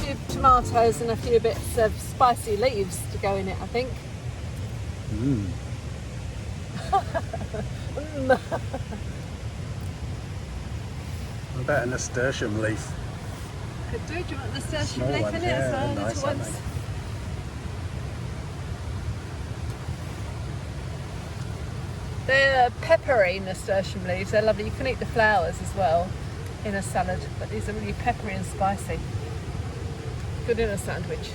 few tomatoes and a few bits of spicy leaves to go in it, I think. Mmm. What about a nasturtium leaf? Could do. Do you want the nasturtium Small leaf ones, in it yeah, as well? they're nice, Little aren't ones. They're peppery nasturtium leaves. They're lovely. You can eat the flowers as well in a salad, but these are really peppery and spicy. Good in a sandwich.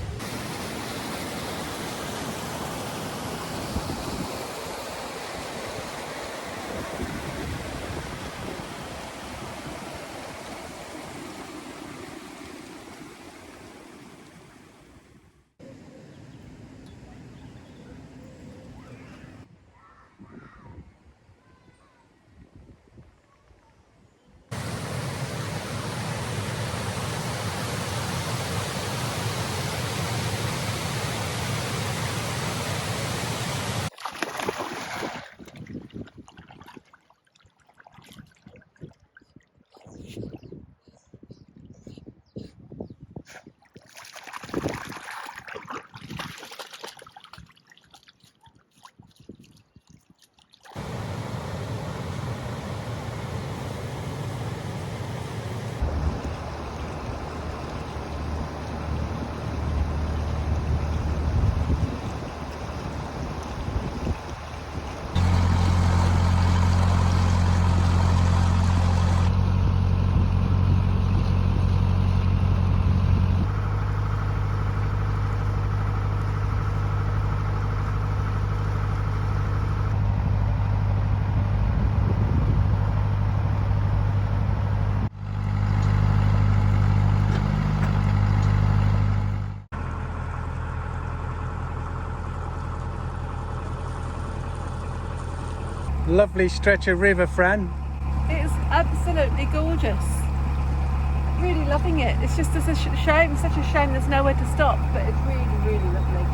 Lovely stretch of river, Fran. It's absolutely gorgeous. Really loving it. It's just such a shame there's nowhere to stop, but it's really, really lovely.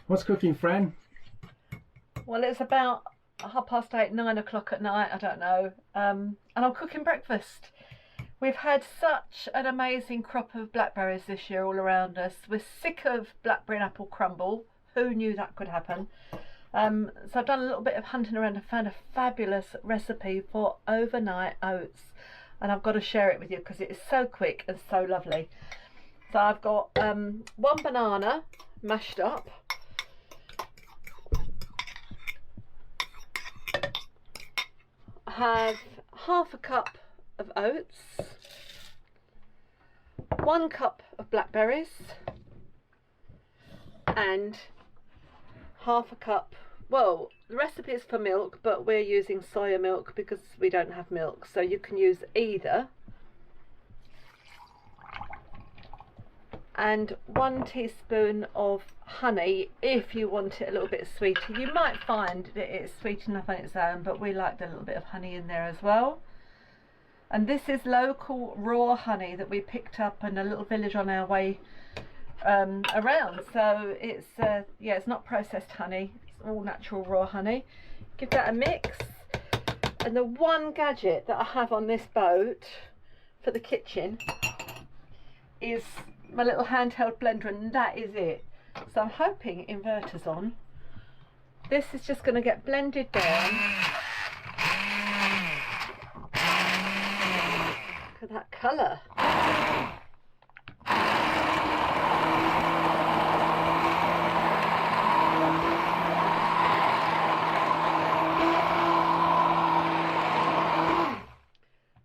What's cooking, Fran? Well, it's about 8:30, 9 o'clock at night, I don't know, and I'm cooking breakfast. We've had such an amazing crop of blackberries this year all around us. We're sick of blackberry and apple crumble. Who knew that could happen? So I've done a little bit of hunting around and found a fabulous recipe for overnight oats, and I've got to share it with you because it is so quick and so lovely. So I've got 1 banana mashed up, I have half a cup of oats, 1 cup of blackberries, and half a cup, well, the recipe is for milk, but we're using soya milk because we don't have milk, so you can use either. and 1 teaspoon of honey if you want it a little bit sweeter. You might find that it's sweet enough on its own, but we liked a little bit of honey in there as well. And this is local raw honey that we picked up in a little village on our way around. So it's yeah, it's not processed honey, it's all natural raw honey. Give that a mix. And the one gadget that I have on this boat for the kitchen is my little handheld blender, and that is it. So I'm hoping inverter's on. This is just going to get blended down. Look at that colour.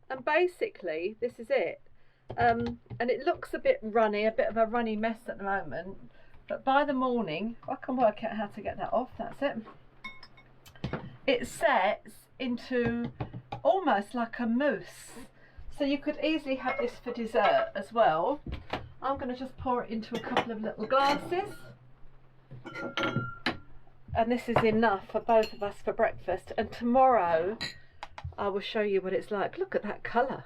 And basically this is it. And it looks a bit runny, a bit of a runny mess at the moment, but by the morning I can work out how to get that off. That's it. It sets into almost like a mousse, so you could easily have this for dessert as well. I'm going to just pour it into a couple of little glasses, and this is enough for both of us for breakfast. And tomorrow I will show you what it's like. Look at that colour.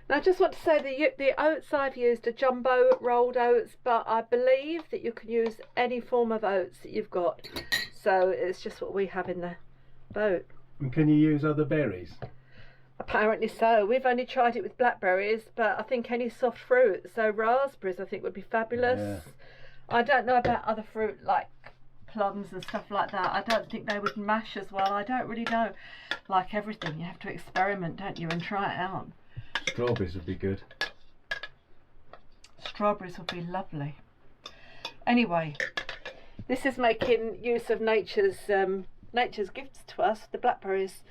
Now I just want to say the oats I've used are jumbo rolled oats, but I believe that you can use any form of oats that you've got. So it's just what we have in the boat. And can you use other berries? Apparently so. We've only tried it with blackberries, but I think any soft fruit, so raspberries I think would be fabulous. Yeah. I don't know about other fruit like plums and stuff like that. I don't think they would mash as well. I don't really know. Like everything, you have to experiment, don't you, and try it out. Strawberries would be good. Strawberries would be lovely. Anyway, this is making use of nature's gifts to us, the blackberries,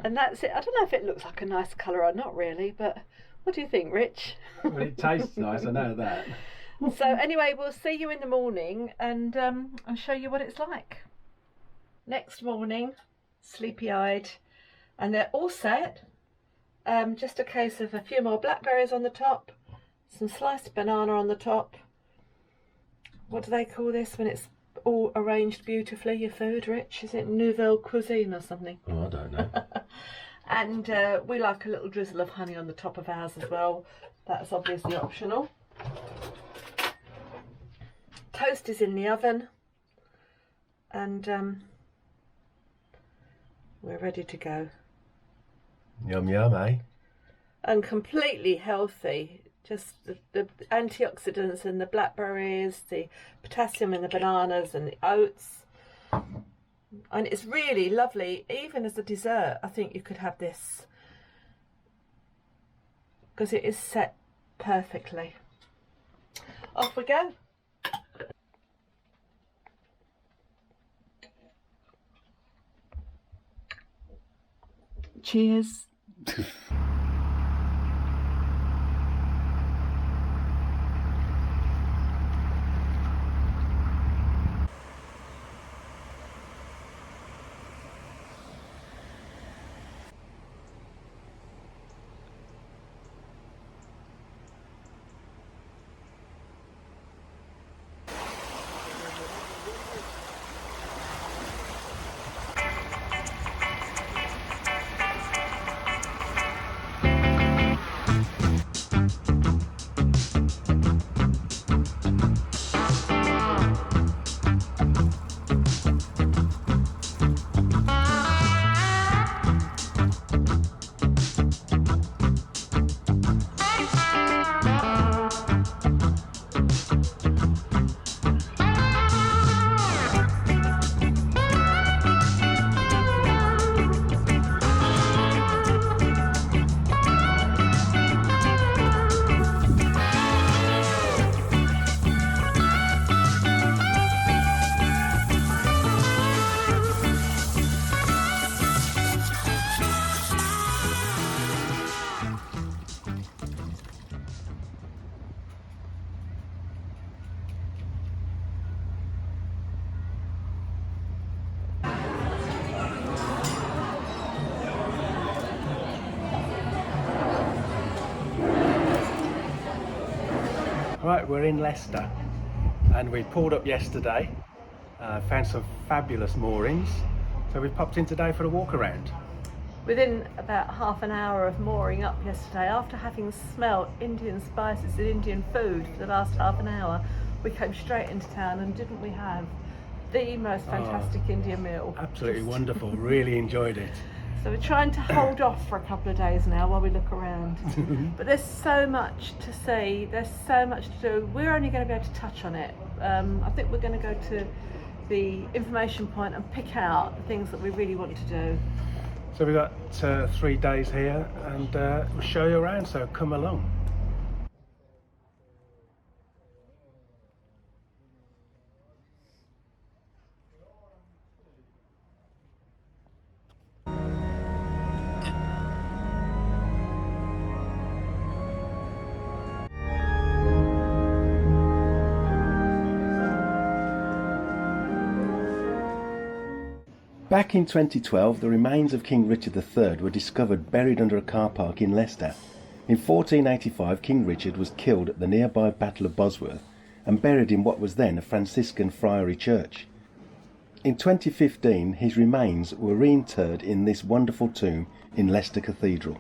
and that's it. I don't know if it looks like a nice colour or not really, but what do you think, Rich? Well, it tastes nice, I know that. So anyway, we'll see you in the morning, and I'll show you what it's like. Next morning, sleepy-eyed, and they're all set. Just a case of a few more blackberries on the top, some sliced banana on the top. What do they call this when it's all arranged beautifully, your food, Rich? Is it nouvelle cuisine or something? Oh, I don't know. And we like a little drizzle of honey on the top of ours as well. That's obviously optional. Toast is in the oven, and we're ready to go. Yum yum, eh? And completely healthy. Just the antioxidants in the blackberries, the potassium in the bananas and the oats. And it's really lovely. Even as a dessert, I think you could have this, because it is set perfectly. Off we go. Cheers. Right, we're in Leicester and we pulled up yesterday, found some fabulous moorings, so we popped in today for a walk around. Within about half an hour of mooring up yesterday, after having smelt Indian spices and Indian food for the last half an hour, we came straight into town, and didn't we have the most fantastic Indian meal? Absolutely wonderful, really enjoyed it. So we're trying to hold off for a couple of days now while we look around. But there's so much to see, there's so much to do. We're only going to be able to touch on it. I think we're going to go to the information point and pick out the things that we really want to do. So we've got 3 days here and we'll show you around, so come along. Back in 2012, the remains of King Richard III were discovered buried under a car park in Leicester. In 1485, King Richard was killed at the nearby Battle of Bosworth and buried in what was then a Franciscan friary church. In 2015, his remains were reinterred in this wonderful tomb in Leicester Cathedral.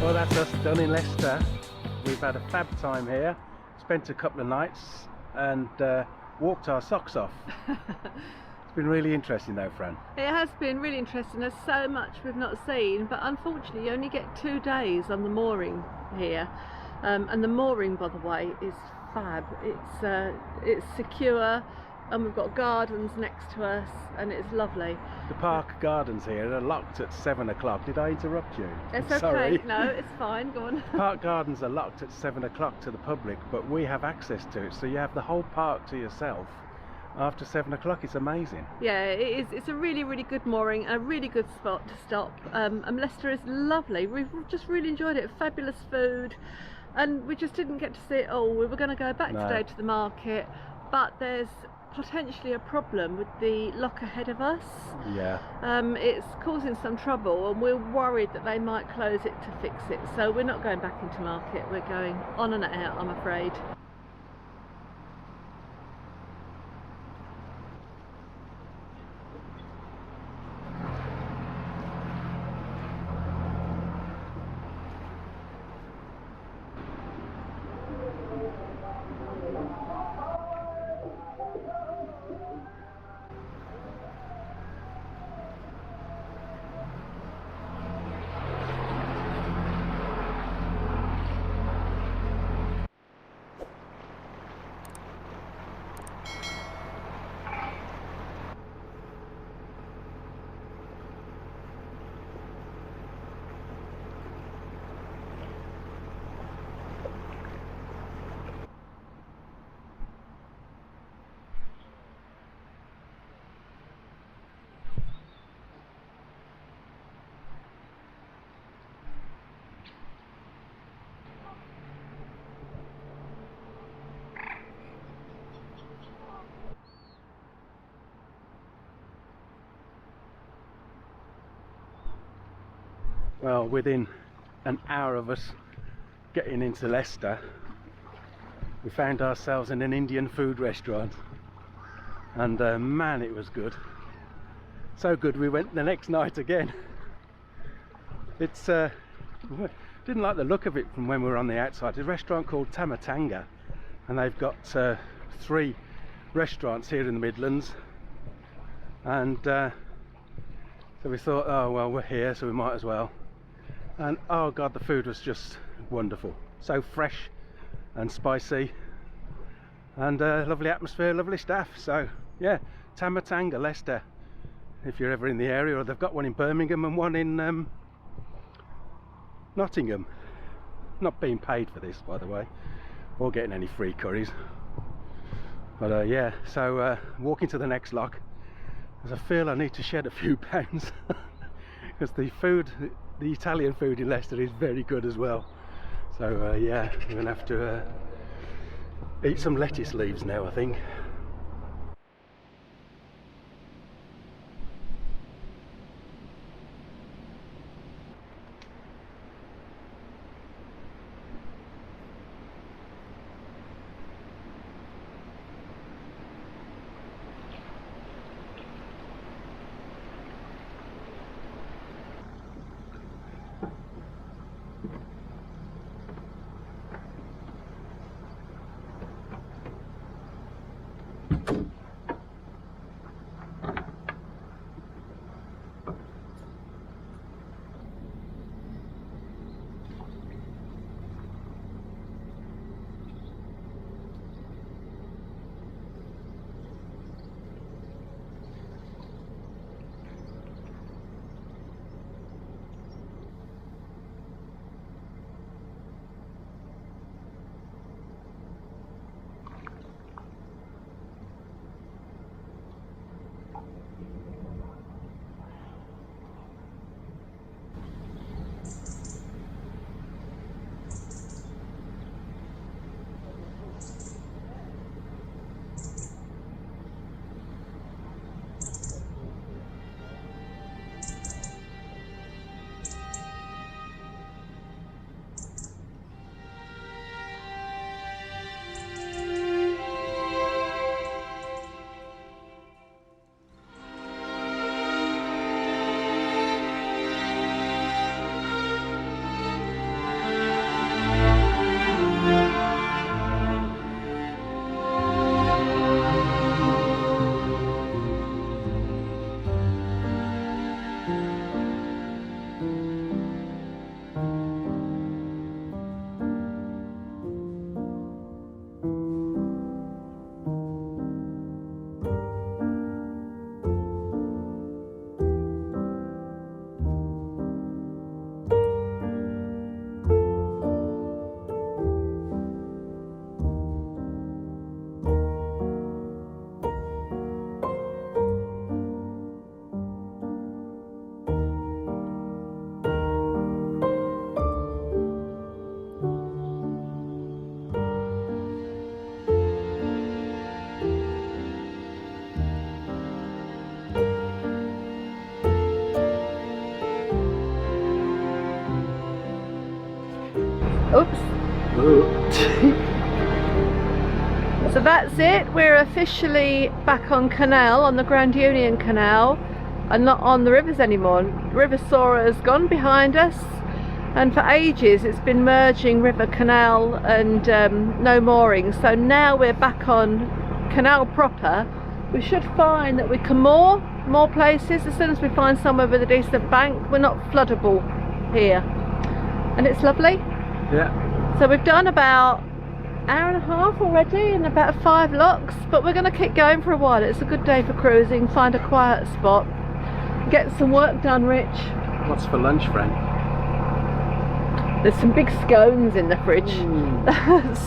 Well, that's us done in Leicester. We've had a fab time here, spent a couple of nights and walked our socks off. It's been really interesting though, Fran. It has been really interesting. There's so much we've not seen, but unfortunately you only get 2 days on the mooring here. And the mooring, by the way, is fab. It's secure, and we've got gardens next to us, and it's lovely. The park gardens here are locked at 7 o'clock. Did I interrupt you? It's okay. Sorry. No, it's fine. Go on. Park gardens are locked at 7 o'clock to the public, but we have access to it, so you have the whole park to yourself after 7 o'clock. It's amazing. Yeah, it is. It's a really, really good mooring, a really good spot to stop. And Leicester is lovely. We've just really enjoyed it. Fabulous food, and we just didn't get to see it all. We were going to go back today to the market, but there's potentially a problem with the lock ahead of us. Yeah. It's causing some trouble, and we're worried that they might close it to fix it. So we're not going back into market. We're going on and out, I'm afraid. Well, within an hour of us getting into Leicester, we found ourselves in an Indian food restaurant, and man, it was good. So good we went the next night again. It's didn't like the look of it from when we were on the outside. It's a restaurant called Tamatanga, and they've got 3 restaurants here in the Midlands, and so we thought, oh well, we're here, so we might as well. And oh god, the food was just wonderful, so fresh and spicy, and lovely atmosphere, lovely staff. So yeah, Tamatanga, Leicester, if you're ever in the area. Or they've got one in Birmingham and one in Nottingham. Not being paid for this, by the way, or getting any free curries, but yeah, so walking to the next lock, as I feel I need to shed a few pounds because the food, the Italian food in Leicester is very good as well. So yeah, we're gonna have to eat some lettuce leaves now, I think. Oops. So that's it, we're officially back on Canal, on the Grand Union Canal, and not on the rivers anymore. River Soar has gone behind us, and for ages it's been merging River Canal and no moorings. So now we're back on Canal proper. We should find that we can moor more places as soon as we find somewhere with a decent bank. We're not floodable here, and it's lovely. Yeah. So we've done about an hour and a half already and about 5 locks, but we're going to keep going for a while. It's a good day for cruising. Find a quiet spot, get some work done, Rich. What's for lunch, Fran? There's some big scones in the fridge.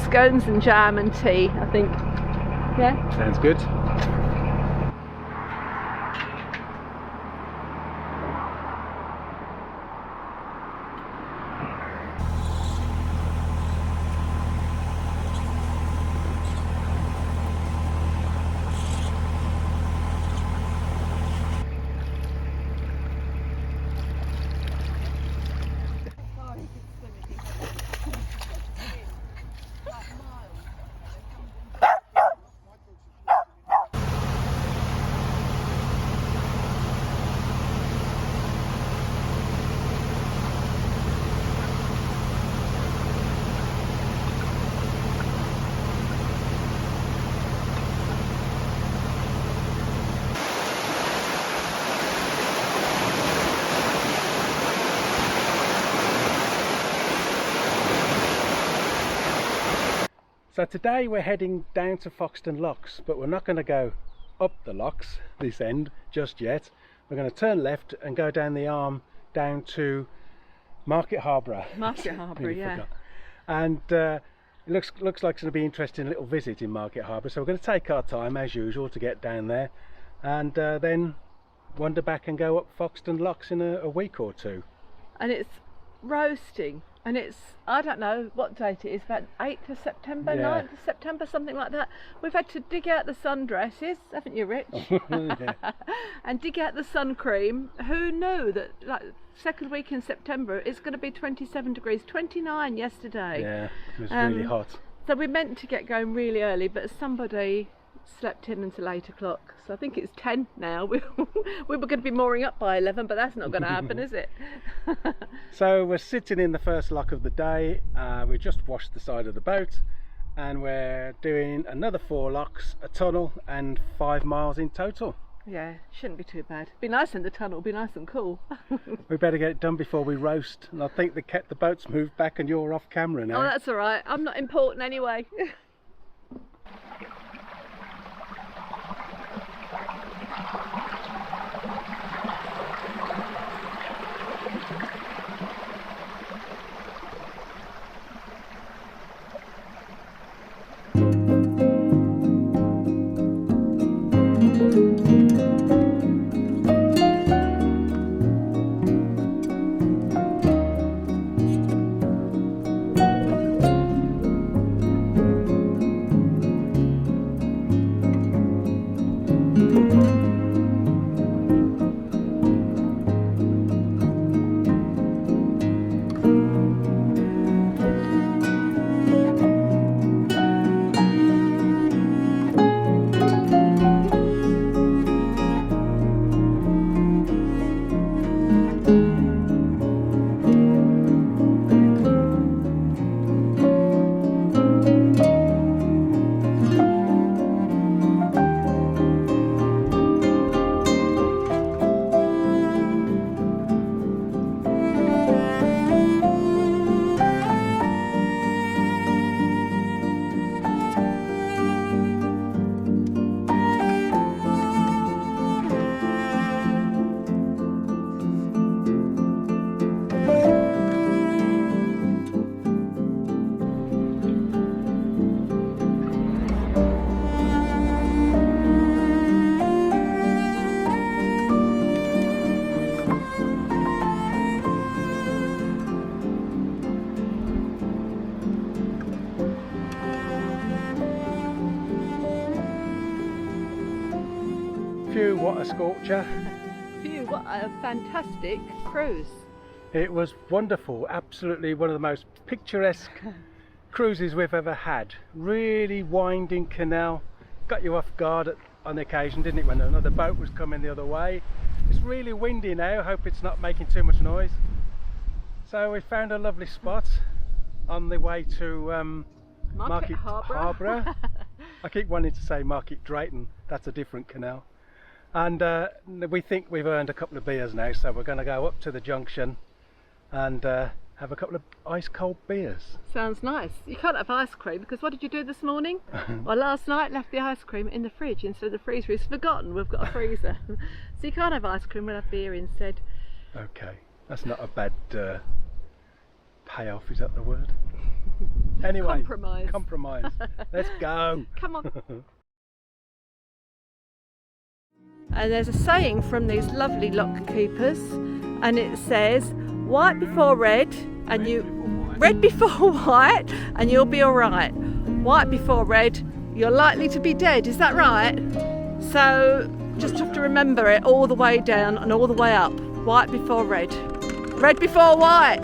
Scones and jam and tea, I think. Yeah? Sounds good. So today we're heading down to Foxton Locks, but we're not going to go up the locks this end just yet. We're going to turn left and go down the arm down to Market Harborough. Market Harborough, yeah. Forgot. And it looks like it's going to be an interesting little visit in Market Harborough. So we're going to take our time as usual to get down there, and then wander back and go up Foxton Locks in a week or two. And it's roasting, and it's, I don't know what date it is, about 8th of September, Yeah. 9th of September, something like that. We've had to dig out the sundresses, haven't you, Rich? Yeah. And dig out the sun cream. Who knew that, like, second week in September it's going to be 27 degrees, 29 yesterday. Yeah, it was really hot. So we meant to get going really early, but somebody slept in until 8 o'clock. So I think it's 10 now. We were going to be mooring up by 11, but that's not going to happen, is it? So we're sitting in the first lock of the day. We just washed the side of the boat, and we're doing another 4 locks, a tunnel, and 5 miles in total. Yeah, shouldn't be too bad. Be nice in the tunnel, be nice and cool. We better get it done before we roast. And I think the boat's moved back and you're off camera now. Oh, that's all right. I'm not important anyway. Phew, what a scorcher. Phew, what a fantastic cruise. It was wonderful, absolutely one of the most picturesque cruises we've ever had. Really winding canal, got you off guard on occasion, didn't it, when another boat was coming the other way. It's really windy now, hope it's not making too much noise. So we found a lovely spot on the way to Market Harborough. I keep wanting to say Market Drayton, that's a different canal. And we think we've earned a couple of beers now, so we're going to go up to the junction and have a couple of ice cold beers. Sounds nice. You can't have ice cream, because what did you do this morning? Well, last night left the ice cream in the fridge instead of the freezer. It's forgotten we've got a freezer. So you can't have ice cream, we'll have beer instead. Okay, that's not a bad payoff, is that the word? Anyway, compromise. Let's go. Come on. And there's a saying from these lovely lock keepers, and it says, white before red, and red before white, and you'll be all right. White before red, you're likely to be dead. Is that right? So just have to remember it all the way down and all the way up. White before red, red before white.